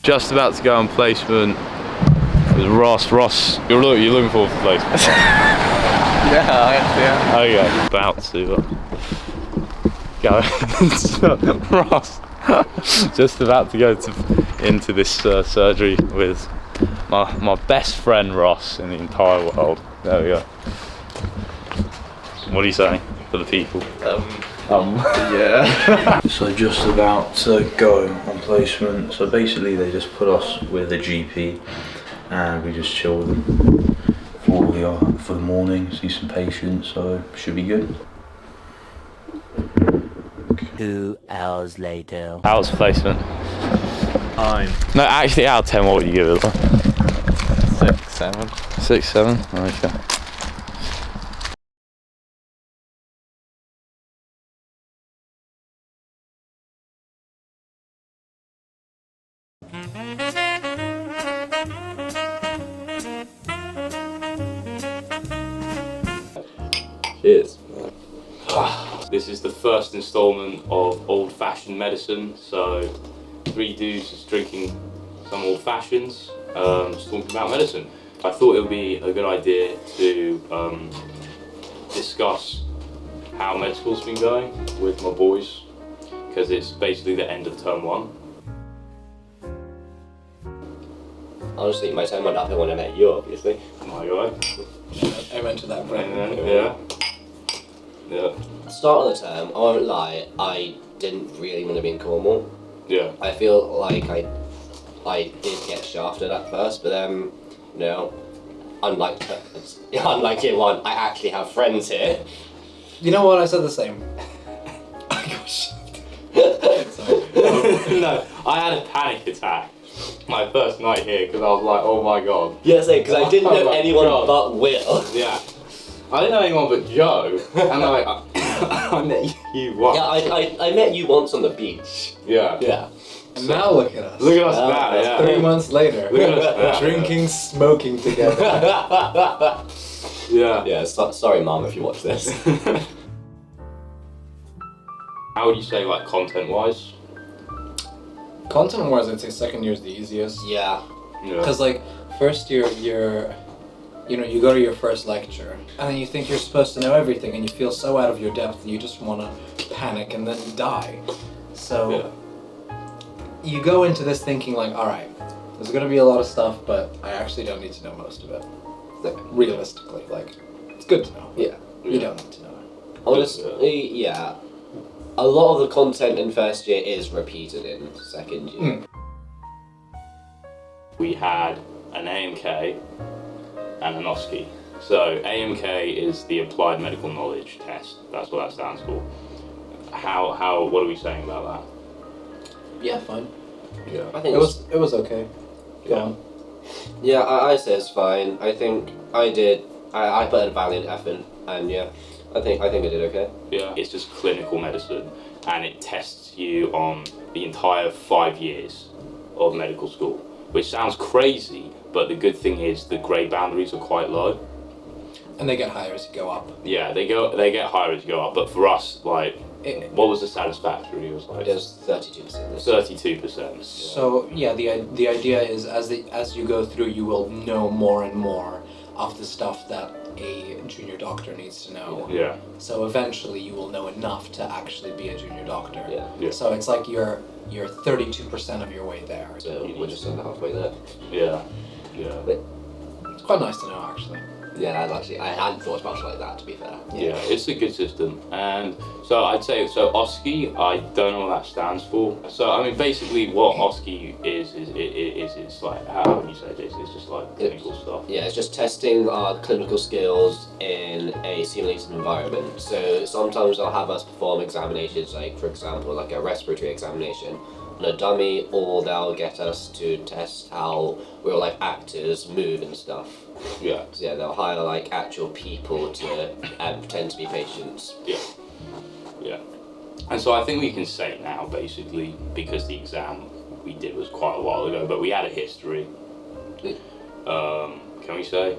Just about to go on placement with Ross. Ross, you're looking forward to placement? Yeah, I actually am. Okay, about to go. Ross, just about to go into this surgery with my best friend Ross in the entire world. There we go. What are you saying for the people? Yeah. So just about to go on placement. So basically they just put us with a GP and we just chill with them for the morning, see some patients, so should be good. 2 hours later. How's placement? Fine. No, actually out of 10 what would you give it? 6, 7. 6, 7? Okay. Cheers. This is the first instalment of old-fashioned medicine. So, 3 dudes just drinking some old fashions, just talking about medicine. I thought it would be a good idea to discuss how med school's been going with my boys, because it's basically the end of term 1. Honestly, my time went up when I met you, obviously. My guy. I went to that brand. Yeah. Yeah. Start of the term, I won't lie, I didn't really want to be in Cornwall. Yeah. I feel like I did get shafted at first, but then, you know, unlike year 1, I actually have friends here. You know what? I said the same. I got shafted. Sorry. No, I had a panic attack my first night here because I was like, oh my god. Yeah, because I didn't know Oh my anyone God. but Will. Yeah. I didn't know anyone but Joe, and I met you once. Yeah, I met you once on the beach. Yeah. Yeah. And now look at us. Look at us Wow, now, that's yeah. 3 months later. Look at us now. Drinking, smoking together. Yeah. Yeah, sorry Mum if you watch this. How would you say, like, content-wise? Content-wise, I'd say second year is the easiest. Yeah. Yeah. Because like first year you go to your first lecture and then you think you're supposed to know everything and you feel so out of your depth that you just want to panic and then die. So you go into this thinking like, all right, there's going to be a lot of stuff, but I actually don't need to know most of it. Like, realistically, like, it's good to know. Yeah. You don't need to know it. Honestly, yeah. A lot of the content in first year is repeated in second year. We had an AMK and an OSCE. So AMK is the Applied Medical Knowledge Test. That's what that stands for. What are we saying about Yeah, fine. that? Yeah. I think It was okay. Go Yeah. on. Yeah, I say it's fine. I think I did. I put a valiant effort, and yeah, I think I did okay. Yeah. It's just clinical medicine, and it tests you on the entire 5 years of medical school, which sounds crazy, but the good thing is the grade boundaries are quite low. And they get higher as you go up. Yeah, they get higher as you go up, but for us, like, what was the satisfactory? It was like It was 32%. 32%. So yeah, the idea is as you go through, you will know more and more of the stuff that a junior doctor needs to know. Yeah. So eventually, you will know enough to actually be a junior doctor. Yeah. Yeah. So it's like you're 32% of your way there. So we're just under halfway there. Yeah. Yeah. It's quite nice to know, actually. Yeah, I hadn't thought about it like that, to be fair. Yeah, it's a good system. And so I'd say, OSCE, I don't know what that stands for. So, I mean, basically what OSCE is it's like, how would you say this? It's just like clinical stuff. Yeah, it's just testing our clinical skills in a simulated environment. So sometimes they'll have us perform examinations, like for example, like a respiratory examination on a dummy, or they'll get us to test how real life actors move and stuff. Yeah. So yeah, they'll hire like actual people to pretend to be patients. Yeah. Yeah. And so I think we can say now, basically, because the exam we did was quite a while ago, but we had a history. Can we say?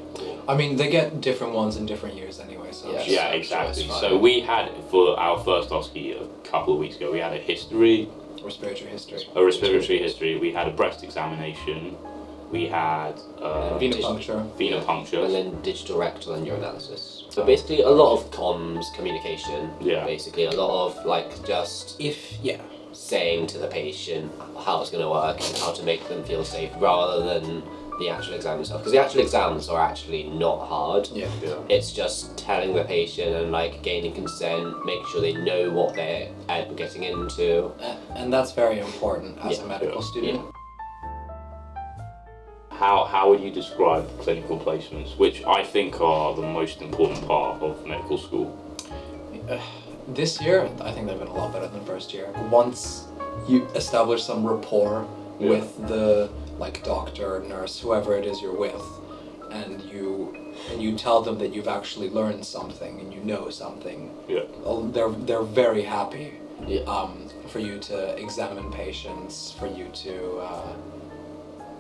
I mean, they get different ones in different years anyway. So Yeah. Yeah, So exactly. it's fine. So we had, for our first OSCE a couple of weeks ago, we had a history, Respiratory history. a respiratory history. We had a breast examination. We had Venipuncture. venipuncture. And then digital rectal and urinalysis. So basically a lot of comms, communication. Yeah. Basically a lot of like just saying to the patient how it's going to work and how to make them feel safe rather than the actual exam itself. Because the actual exams are actually not hard. Yeah. It's just telling the patient and like gaining consent, making sure they know what they're getting into. And that's very important as a medical student. How would you describe clinical placements, which I think are the most important part of medical school? This year, I think they've been a lot better than first year. Once you establish some rapport with the doctor, nurse, whoever it is you're with, and you tell them that you've actually learned something and you know something, they're very happy for you to examine patients, for you to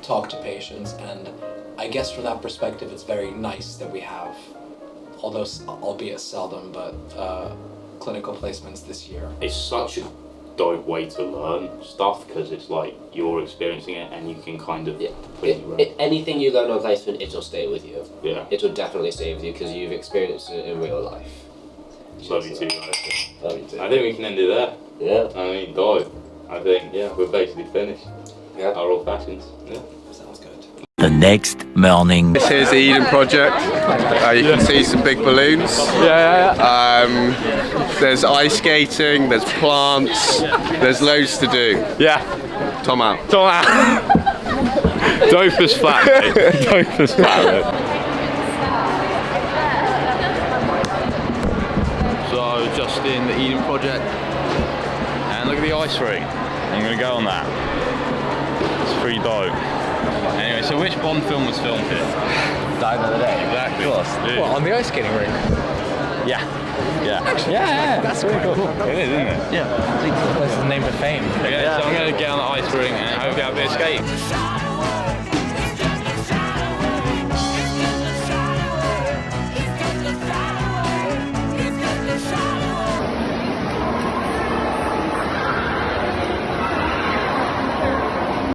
talk to patients, and I guess from that perspective it's very nice that we have, although albeit seldom, but clinical placements this year. It's such a dope way to learn stuff because it's like you're experiencing it and you can kind of put it anything you learn on placement, it'll stay with you. Yeah. It will definitely stay with you because you've experienced it in real life. Love you too, guys. Love you too. I think we can end it there. Yeah. I mean, dope. I think, we're basically finished. Yeah. Our old fashions. Yeah. Sounds good. The next morning. This is the Eden Project. You can see some big balloons. There's ice skating, there's plants, there's loads to do. Yeah. Tom out. Dopest flat, mate. Dopest flat, mate. So, just in the Eden Project. And look at the ice ring. I'm going to go on that. It's pretty dope. Anyway, so which Bond film was filmed here? Die Another Day. Exactly. Of course. Yeah. What, on the ice skating rink? Yeah. Yeah. Actually, yeah. That's really cool. It is, isn't it? Yeah. This is the name of fame. Okay, so I'm going to get on the ice ring and hopefully have a bit of skate.